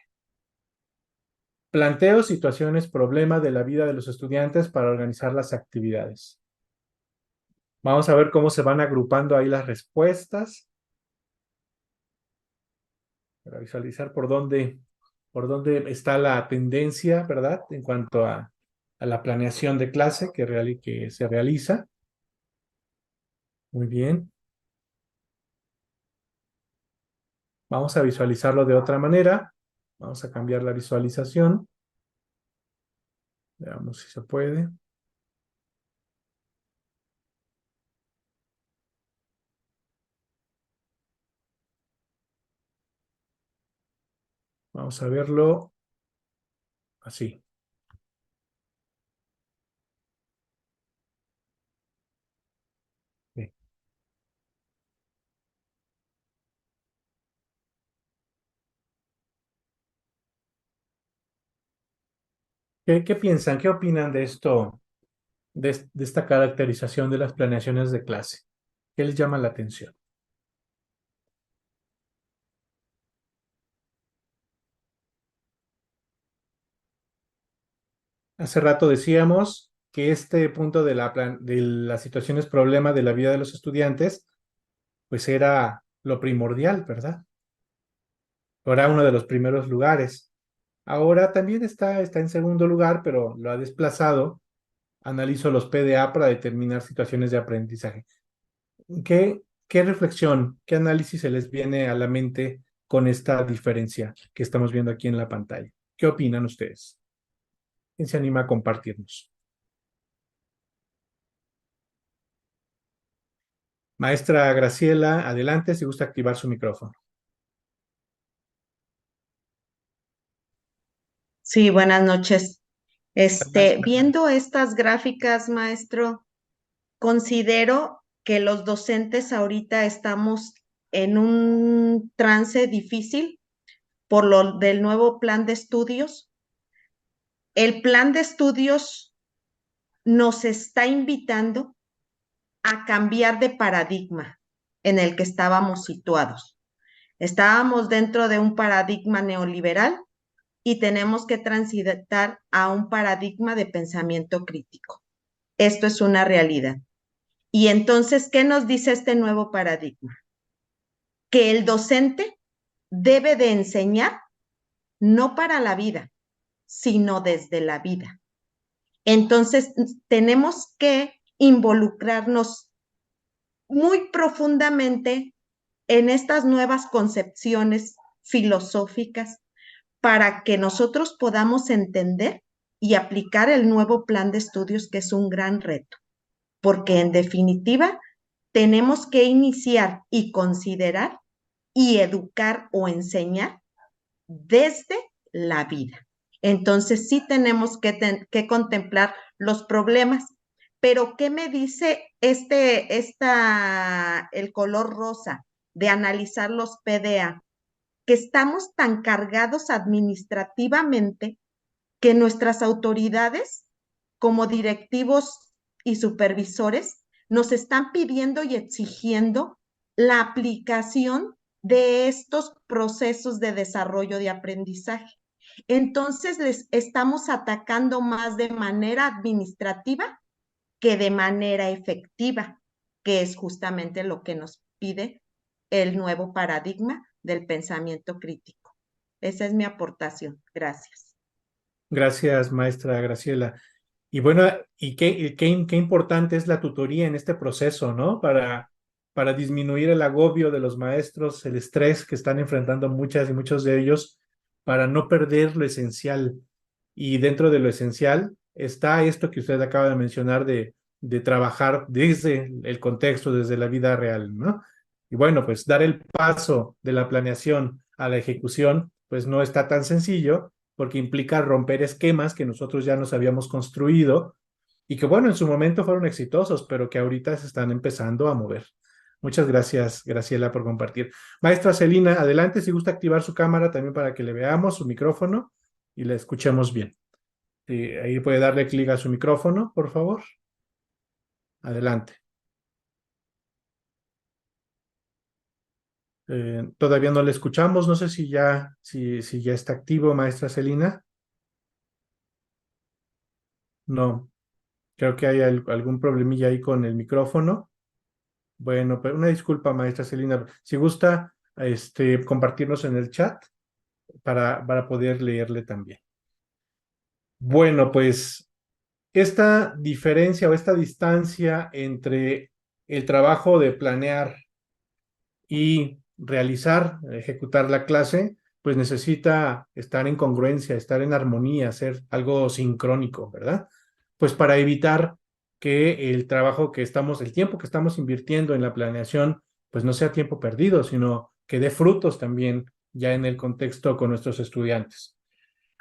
Planteo situaciones, problemas de la vida de los estudiantes para organizar las actividades. Vamos a ver cómo se van agrupando ahí las respuestas. Para visualizar por dónde está la tendencia, ¿verdad? En cuanto a la planeación de clase que se realiza. Muy bien. Vamos a visualizarlo de otra manera. Vamos a cambiar la visualización. Veamos si se puede. Vamos a verlo así. Sí. ¿Qué piensan? ¿Qué opinan de esto, de esta caracterización de las planeaciones de clase? ¿Qué les llama la atención? Hace rato decíamos que este punto de las situaciones problema de la vida de los estudiantes, pues era lo primordial, ¿verdad? Era uno de los primeros lugares. Ahora también está en segundo lugar, pero lo ha desplazado. Analizo los PDA para determinar situaciones de aprendizaje. ¿Qué reflexión, qué análisis se les viene a la mente con esta diferencia que estamos viendo aquí en la pantalla? ¿Qué opinan ustedes? ¿Quién se anima a compartirnos? Maestra Graciela, adelante, si gusta activar su micrófono. Sí, buenas noches. Maestra. Viendo estas gráficas, maestro, considero que los docentes ahorita estamos en un trance difícil por lo del nuevo plan de estudios. El plan de estudios nos está invitando a cambiar de paradigma en el que estábamos situados. Estábamos dentro de un paradigma neoliberal y tenemos que transitar a un paradigma de pensamiento crítico. Esto es una realidad. Y entonces, ¿qué nos dice este nuevo paradigma? Que el docente debe de enseñar no para la vida, sino desde la vida. Entonces, tenemos que involucrarnos muy profundamente en estas nuevas concepciones filosóficas para que nosotros podamos entender y aplicar el nuevo plan de estudios, que es un gran reto, porque en definitiva tenemos que iniciar y considerar y educar o enseñar desde la vida. Entonces sí tenemos que contemplar los problemas, pero ¿qué me dice el color rosa de analizar los PDA? Que estamos tan cargados administrativamente que nuestras autoridades, como directivos y supervisores, nos están pidiendo y exigiendo la aplicación de estos procesos de desarrollo de aprendizaje. Entonces, les estamos atacando más de manera administrativa que de manera efectiva, que es justamente lo que nos pide el nuevo paradigma del pensamiento crítico. Esa es mi aportación. Gracias. Gracias, maestra Graciela. Y bueno, qué importante es la tutoría en este proceso, ¿no? Para disminuir el agobio de los maestros, el estrés que están enfrentando muchas y muchos de ellos, para no perder lo esencial. Y dentro de lo esencial está esto que usted acaba de mencionar de trabajar desde el contexto, desde la vida real, ¿no? Y bueno, pues dar el paso de la planeación a la ejecución, pues no está tan sencillo, porque implica romper esquemas que nosotros ya nos habíamos construido y que, bueno, en su momento fueron exitosos, pero que ahorita se están empezando a mover. Muchas gracias, Graciela, por compartir. Maestra Celina, adelante, si gusta activar su cámara también para que le veamos su micrófono y la escuchemos bien. Ahí puede darle clic a su micrófono, por favor. Adelante. Todavía no le escuchamos. No sé si ya está activo, maestra Celina. No, creo que hay algún problemilla ahí con el micrófono. Bueno, pero una disculpa, maestra Celina. Si gusta, compartirnos en el chat para poder leerle también. Bueno, pues esta diferencia o esta distancia entre el trabajo de planear y realizar, ejecutar la clase, pues necesita estar en congruencia, estar en armonía, ser algo sincrónico, ¿verdad? Pues para evitar que el trabajo el tiempo que estamos invirtiendo en la planeación, pues no sea tiempo perdido, sino que dé frutos también ya en el contexto con nuestros estudiantes.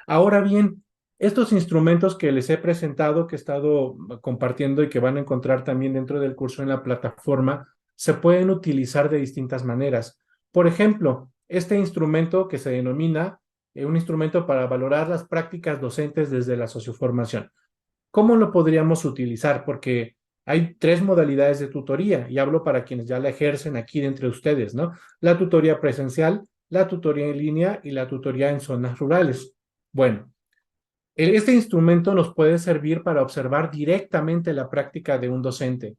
Ahora bien, estos instrumentos que les he presentado, que he estado compartiendo y que van a encontrar también dentro del curso en la plataforma, se pueden utilizar de distintas maneras. Por ejemplo, este instrumento que se denomina un instrumento para valorar las prácticas docentes desde la socioformación. ¿Cómo lo podríamos utilizar? Porque hay 3 modalidades de tutoría y hablo para quienes ya la ejercen aquí de entre ustedes, ¿no? La tutoría presencial, la tutoría en línea y la tutoría en zonas rurales. Bueno, este instrumento nos puede servir para observar directamente la práctica de un docente.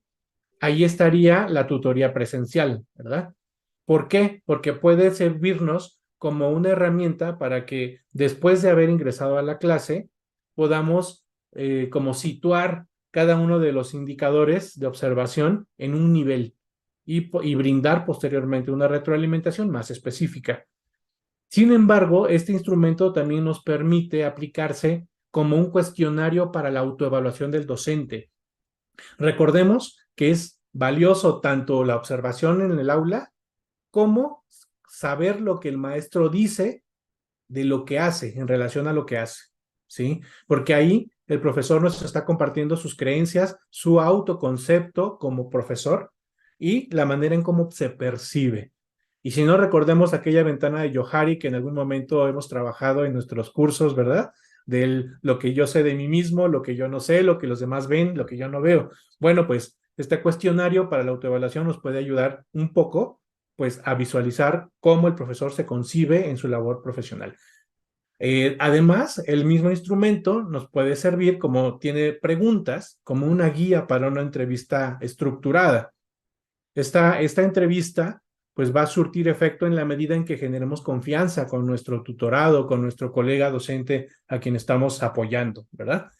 Ahí estaría la tutoría presencial, ¿verdad? ¿Por qué? Porque puede servirnos como una herramienta para que después de haber ingresado a la clase podamos como situar cada uno de los indicadores de observación en un nivel y brindar posteriormente una retroalimentación más específica. Sin embargo, este instrumento también nos permite aplicarse como un cuestionario para la autoevaluación del docente. Recordemos que es valioso tanto la observación en el aula como saber lo que el maestro dice de lo que hace en relación a lo que hace, ¿sí? Porque ahí el profesor nos está compartiendo sus creencias, su autoconcepto como profesor y la manera en cómo se percibe. Y si no, recordemos aquella ventana de Johari que en algún momento hemos trabajado en nuestros cursos, ¿verdad? Lo que yo sé de mí mismo, lo que yo no sé, lo que los demás ven, lo que yo no veo. Bueno, pues este cuestionario para la autoevaluación nos puede ayudar un poco, pues, a visualizar cómo el profesor se concibe en su labor profesional. Además, el mismo instrumento nos puede servir como tiene preguntas, como una guía para una entrevista estructurada. Esta entrevista pues va a surtir efecto en la medida en que generemos confianza con nuestro tutorado, con nuestro colega docente a quien estamos apoyando, ¿verdad?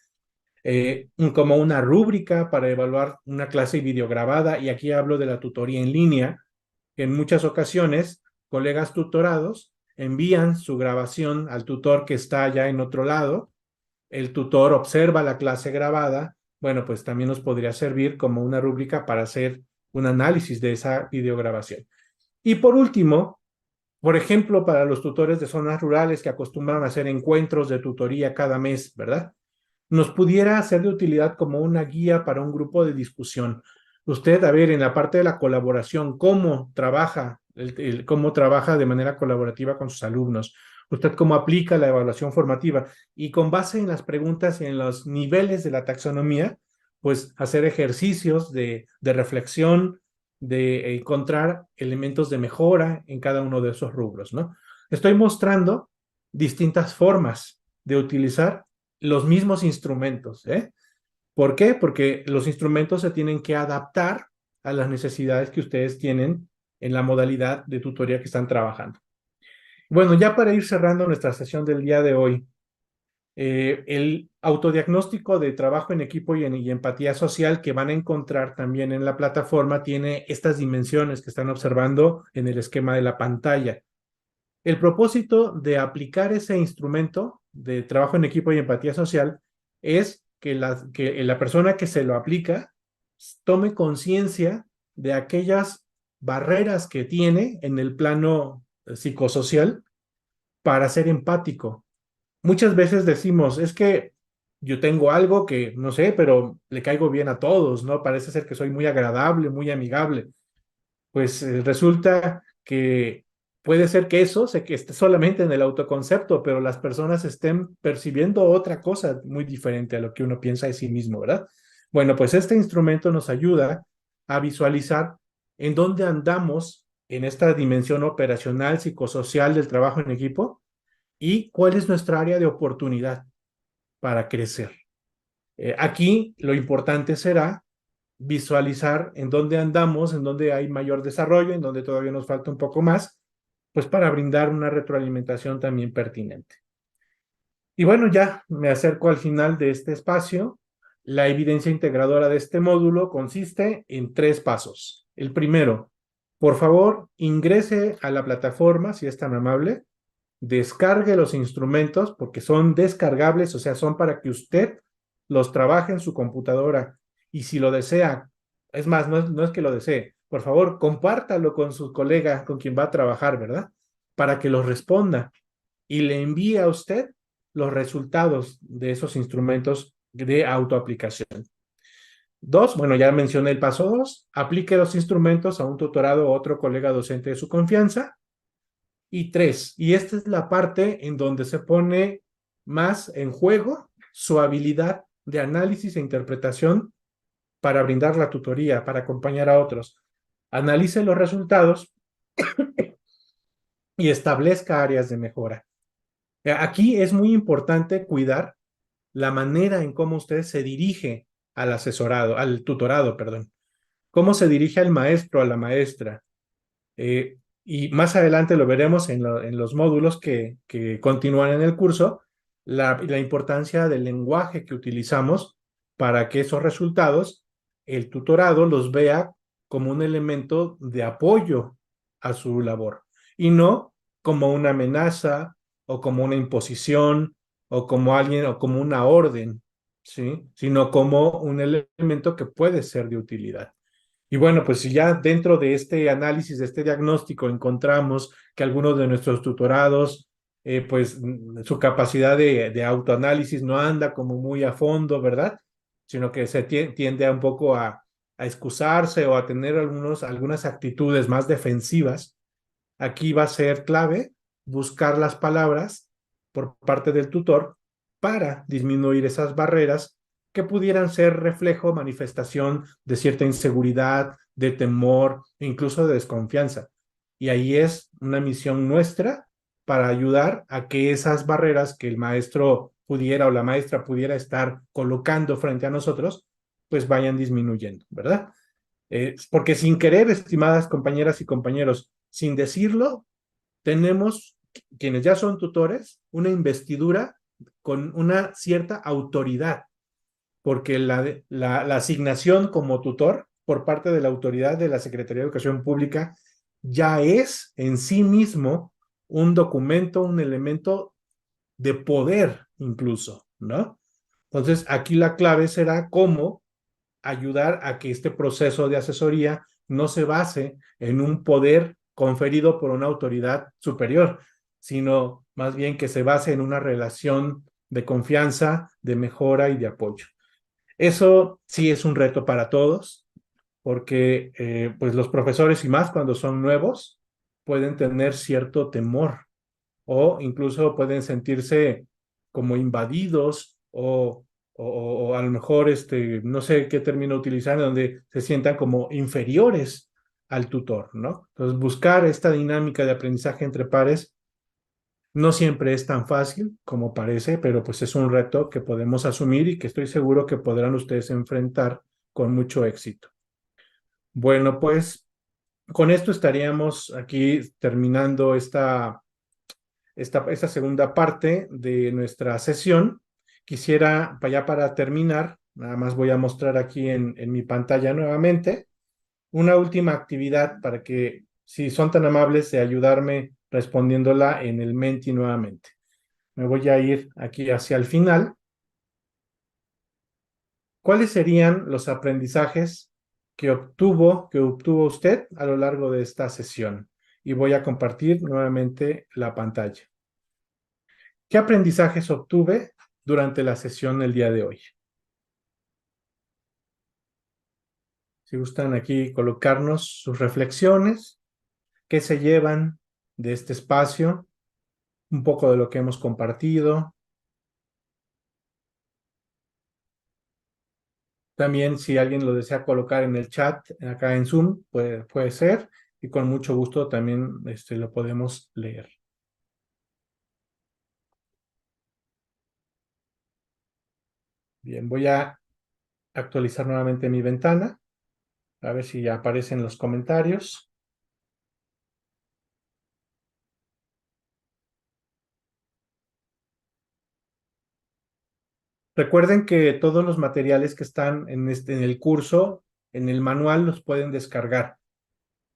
Como una rúbrica para evaluar una clase videograbada, y aquí hablo de la tutoría en línea. En muchas ocasiones, colegas tutorados envían su grabación al tutor que está ya en otro lado, el tutor observa la clase grabada, bueno, pues también nos podría servir como una rúbrica para hacer un análisis de esa videograbación. Y por último, por ejemplo, para los tutores de zonas rurales que acostumbran a hacer encuentros de tutoría cada mes, ¿verdad? Nos pudiera ser de utilidad como una guía para un grupo de discusión. Usted, a ver, en la parte de la colaboración, ¿cómo trabaja, cómo trabaja de manera colaborativa con sus alumnos? ¿Usted cómo aplica la evaluación formativa? Y con base en las preguntas y en los niveles de la taxonomía, pues hacer ejercicios de reflexión, de encontrar elementos de mejora en cada uno de esos rubros, ¿no? Estoy mostrando distintas formas de utilizar los mismos instrumentos, ¿eh? ¿Por qué? Porque los instrumentos se tienen que adaptar a las necesidades que ustedes tienen en la modalidad de tutoría que están trabajando. Bueno, ya para ir cerrando nuestra sesión del día de hoy, el autodiagnóstico de trabajo en equipo y empatía social que van a encontrar también en la plataforma tiene estas dimensiones que están observando en el esquema de la pantalla. El propósito de aplicar ese instrumento de trabajo en equipo y empatía social es que la persona que se lo aplica tome conciencia de aquellas barreras que tiene en el plano psicosocial para ser empático. Muchas veces decimos, es que yo tengo algo que no sé, pero le caigo bien a todos, ¿no? Parece ser que soy muy agradable, muy amigable. Pues resulta que puede ser que eso que esté solamente en el autoconcepto, pero las personas estén percibiendo otra cosa muy diferente a lo que uno piensa de sí mismo, ¿verdad? Bueno, pues este instrumento nos ayuda a visualizar en dónde andamos en esta dimensión operacional, psicosocial del trabajo en equipo y cuál es nuestra área de oportunidad para crecer. Aquí lo importante será visualizar en dónde andamos, en dónde hay mayor desarrollo, en dónde todavía nos falta un poco más, pues para brindar una retroalimentación también pertinente. Y bueno, ya me acerco al final de este espacio. La evidencia integradora de este módulo consiste en 3 pasos. El primero, por favor, ingrese a la plataforma, si es tan amable, descargue los instrumentos porque son descargables, o sea, son para que usted los trabaje en su computadora. Y si lo desea, es más, no es que lo desee, por favor, compártalo con su colega con quien va a trabajar, ¿verdad? Para que los responda y le envíe a usted los resultados de esos instrumentos de autoaplicación. 2, bueno, ya mencioné el paso 2, aplique los instrumentos a un tutorado o otro colega docente de su confianza. Y 3, y esta es la parte en donde se pone más en juego su habilidad de análisis e interpretación para brindar la tutoría, para acompañar a otros. Analice los resultados y establezca áreas de mejora. Aquí es muy importante cuidar la manera en cómo usted se dirige al asesorado, al tutorado, perdón. Cómo se dirige al maestro, a la maestra. Y más adelante lo veremos en los módulos que continúan en el curso, la importancia del lenguaje que utilizamos para que esos resultados, el tutorado los vea como un elemento de apoyo a su labor y no como una amenaza o como una imposición o como alguien o como una orden, ¿sí? Sino como un elemento que puede ser de utilidad. Y bueno, pues si ya dentro de este análisis, de este diagnóstico, encontramos que algunos de nuestros tutorados, pues su capacidad de autoanálisis no anda como muy a fondo, ¿verdad? Sino que se tiende a un poco a excusarse o a tener algunas actitudes más defensivas. Aquí va a ser clave buscar las palabras por parte del tutor para disminuir esas barreras que pudieran ser reflejo, manifestación de cierta inseguridad, de temor, incluso de desconfianza. Y ahí es una misión nuestra para ayudar a que esas barreras que el maestro pudiera o la maestra pudiera estar colocando frente a nosotros, pues vayan disminuyendo, ¿verdad? Porque sin querer, estimadas compañeras y compañeros, sin decirlo, tenemos, quienes ya son tutores, una investidura con una cierta autoridad, porque la asignación como tutor por parte de la autoridad de la Secretaría de Educación Pública ya es en sí mismo un documento, un elemento de poder incluso, ¿no? Entonces, aquí la clave será cómo ayudar a que este proceso de asesoría no se base en un poder conferido por una autoridad superior, sino más bien que se base en una relación de confianza, de mejora y de apoyo. Eso sí es un reto para todos, porque pues los profesores y más cuando son nuevos pueden tener cierto temor o incluso pueden sentirse como invadidos o a lo mejor, no sé qué término utilizar, donde se sientan como inferiores al tutor, ¿no? Entonces, buscar esta dinámica de aprendizaje entre pares no siempre es tan fácil como parece, pero pues es un reto que podemos asumir y que estoy seguro que podrán ustedes enfrentar con mucho éxito. Bueno, pues con esto estaríamos aquí terminando esta segunda parte de nuestra sesión. Quisiera, ya para terminar, nada más voy a mostrar aquí en mi pantalla nuevamente una última actividad para que, si son tan amables de ayudarme respondiéndola en el Menti nuevamente. Me voy a ir aquí hacia el final. ¿Cuáles serían los aprendizajes que obtuvo usted a lo largo de esta sesión? Y voy a compartir nuevamente la pantalla. ¿Qué aprendizajes obtuve durante la sesión el día de hoy? Si gustan aquí colocarnos sus reflexiones, qué se llevan de este espacio, un poco de lo que hemos compartido. También si alguien lo desea colocar en el chat acá en Zoom, puede ser. y con mucho gusto también lo podemos leer. Bien, voy a actualizar nuevamente mi ventana, a ver si ya aparecen los comentarios. Recuerden que todos los materiales que están en el curso, en el manual, los pueden descargar.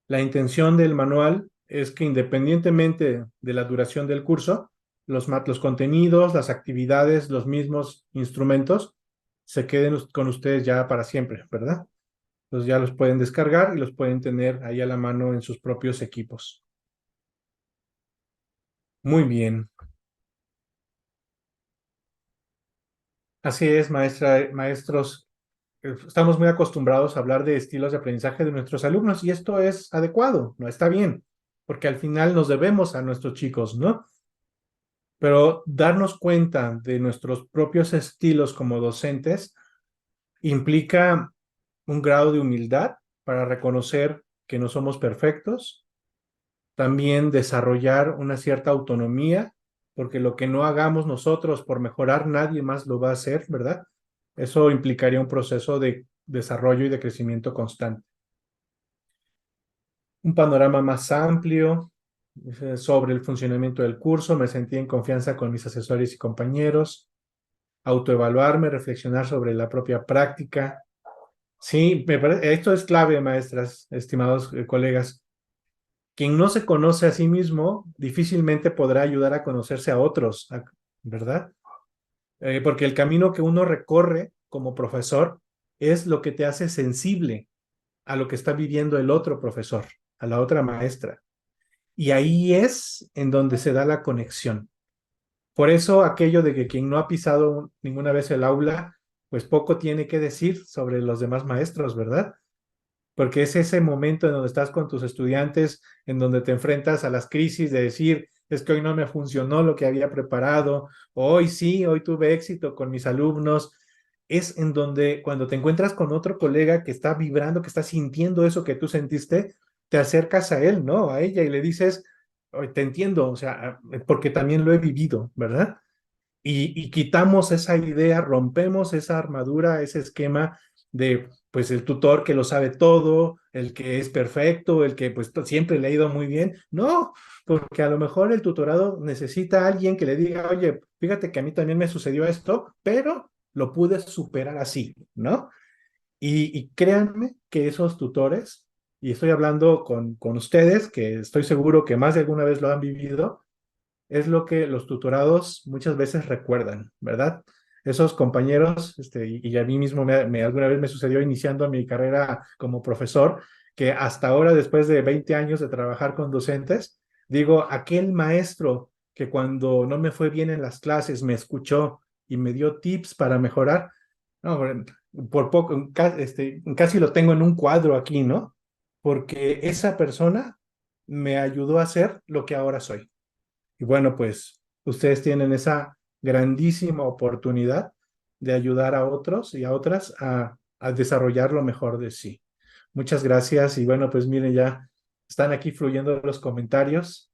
La intención del manual es que independientemente de la duración del curso, los contenidos, las actividades, los mismos instrumentos se queden con ustedes ya para siempre, ¿verdad? Entonces ya los pueden descargar y los pueden tener ahí a la mano en sus propios equipos. Muy bien. Así es, maestros. Estamos muy acostumbrados a hablar de estilos de aprendizaje de nuestros alumnos y esto es adecuado, no está bien, porque al final nos debemos a nuestros chicos, ¿no? Pero darnos cuenta de nuestros propios estilos como docentes implica un grado de humildad para reconocer que no somos perfectos, también desarrollar una cierta autonomía, porque lo que no hagamos nosotros por mejorar, nadie más lo va a hacer, ¿verdad? Eso implicaría un proceso de desarrollo y de crecimiento constante. Un panorama más amplio sobre el funcionamiento del curso, me sentí en confianza con mis asesores y compañeros, autoevaluarme, reflexionar sobre la propia práctica. Sí, esto es clave, maestras, estimados colegas. Quien no se conoce a sí mismo difícilmente podrá ayudar a conocerse a otros, ¿verdad? Porque el camino que uno recorre como profesor es lo que te hace sensible a lo que está viviendo el otro profesor, a la otra maestra. Y ahí es en donde se da la conexión. Por eso aquello de que quien no ha pisado ninguna vez el aula, pues poco tiene que decir sobre los demás maestros, ¿verdad? Porque es ese momento en donde estás con tus estudiantes, en donde te enfrentas a las crisis de decir, es que hoy no me funcionó lo que había preparado, hoy sí, hoy tuve éxito con mis alumnos. Es en donde cuando te encuentras con otro colega que está vibrando, que está sintiendo eso que tú sentiste, te acercas a él, ¿no? A ella y le dices, te entiendo, o sea, porque también lo he vivido, ¿verdad? Y quitamos esa idea, rompemos esa armadura, ese esquema de pues el tutor que lo sabe todo, el que es perfecto, el que pues siempre le ha ido muy bien. No, porque a lo mejor el tutorado necesita a alguien que le diga, oye, fíjate que a mí también me sucedió esto, pero lo pude superar así, ¿no? Y créanme que esos tutores, y estoy hablando con ustedes, que estoy seguro que más de alguna vez lo han vivido, es lo que los tutorados muchas veces recuerdan, ¿verdad? Esos compañeros, y a mí mismo alguna vez me sucedió iniciando mi carrera como profesor, que hasta ahora, después de 20 años de trabajar con docentes, digo, aquel maestro que cuando no me fue bien en las clases me escuchó y me dio tips para mejorar, no, por poco, casi lo tengo en un cuadro aquí, ¿no? Porque esa persona me ayudó a ser lo que ahora soy. Y bueno, pues ustedes tienen esa grandísima oportunidad de ayudar a otros y a otras a desarrollar lo mejor de sí. Muchas gracias y bueno, pues miren, ya están aquí fluyendo los comentarios.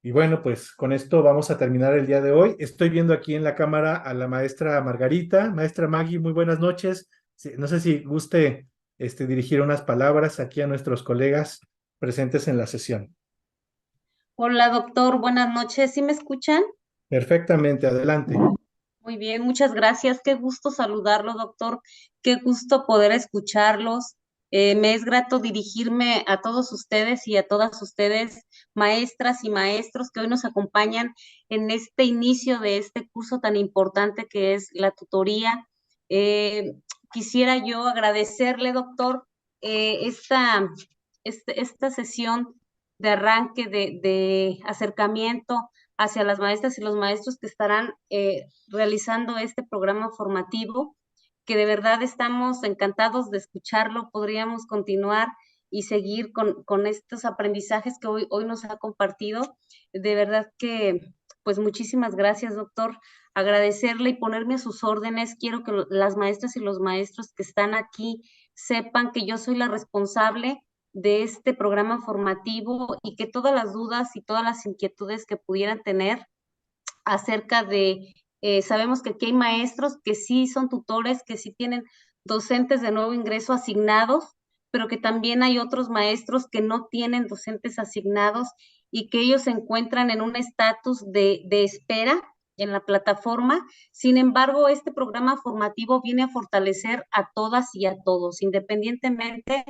Y bueno, pues con esto vamos a terminar el día de hoy. Estoy viendo aquí en la cámara a la maestra Margarita. Maestra Maggie, muy buenas noches. No sé si guste dirigir unas palabras aquí a nuestros colegas presentes en la sesión. Hola, doctor, buenas noches. ¿Sí me escuchan? Perfectamente, adelante. Muy bien, muchas gracias. Qué gusto saludarlo, doctor. Qué gusto poder escucharlos. Me es grato dirigirme a todos ustedes y a todas ustedes, maestras y maestros que hoy nos acompañan en este inicio de este curso tan importante que es la tutoría. Eh, Quisiera yo agradecerle, doctor, esta sesión de arranque, de acercamiento hacia las maestras y los maestros que estarán realizando este programa formativo, que de verdad estamos encantados de escucharlo. Podríamos continuar y seguir con estos aprendizajes que hoy nos ha compartido. De verdad que, pues muchísimas gracias, doctor. Agradecerle y ponerme a sus órdenes. Quiero que las maestras y los maestros que están aquí sepan que yo soy la responsable de este programa formativo y que todas las dudas y todas las inquietudes que pudieran tener acerca de, sabemos que aquí hay maestros que sí son tutores, que sí tienen docentes de nuevo ingreso asignados, pero que también hay otros maestros que no tienen docentes asignados y que ellos se encuentran en un estatus de espera en la plataforma. Sin embargo, este programa formativo viene a fortalecer a todas y a todos, independientemente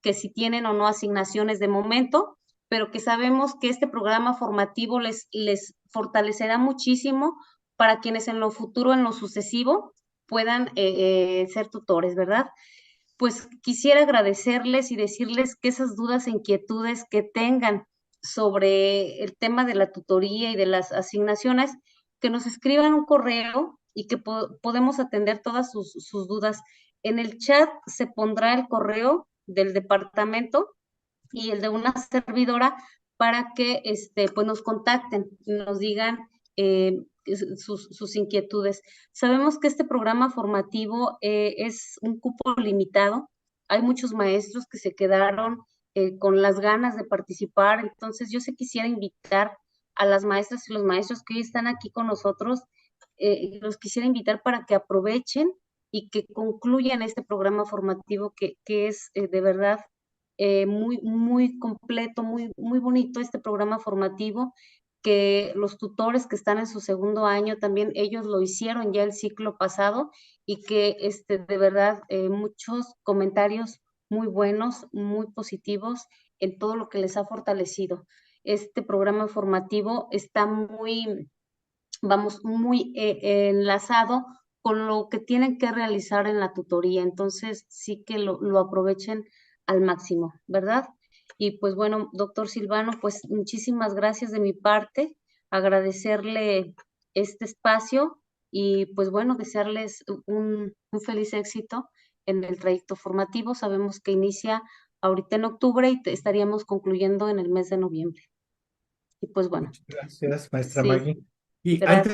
que si tienen o no asignaciones de momento, pero que sabemos que este programa formativo les fortalecerá muchísimo para quienes en lo futuro, en lo sucesivo, puedan ser tutores, ¿verdad? Pues quisiera agradecerles y decirles que esas dudas e inquietudes que tengan sobre el tema de la tutoría y de las asignaciones, que nos escriban un correo y que podemos atender todas sus dudas. En el chat se pondrá el correo del departamento y el de una servidora para que pues nos contacten y nos digan sus inquietudes. Sabemos que este programa formativo es un cupo limitado. Hay muchos maestros que se quedaron con las ganas de participar. Entonces, yo sí quisiera invitar a las maestras y los maestros que hoy están aquí con nosotros, los quisiera invitar para que aprovechen y que concluyan este programa formativo que es de verdad muy completo, muy bonito este programa formativo, que los tutores que están en su segundo año también ellos lo hicieron ya el ciclo pasado y que de verdad muchos comentarios muy buenos, muy positivos en todo lo que les ha fortalecido. Este programa formativo está muy enlazado con lo que tienen que realizar en la tutoría. Entonces, sí que lo aprovechen al máximo, ¿verdad? Y pues bueno, doctor Silvano, pues muchísimas gracias de mi parte, agradecerle este espacio y pues bueno, desearles un feliz éxito en el trayecto formativo. Sabemos que inicia ahorita en octubre y estaríamos concluyendo en el mes de noviembre. Y pues bueno, Muchas gracias, maestra sí, Maggie. Y gracias. antes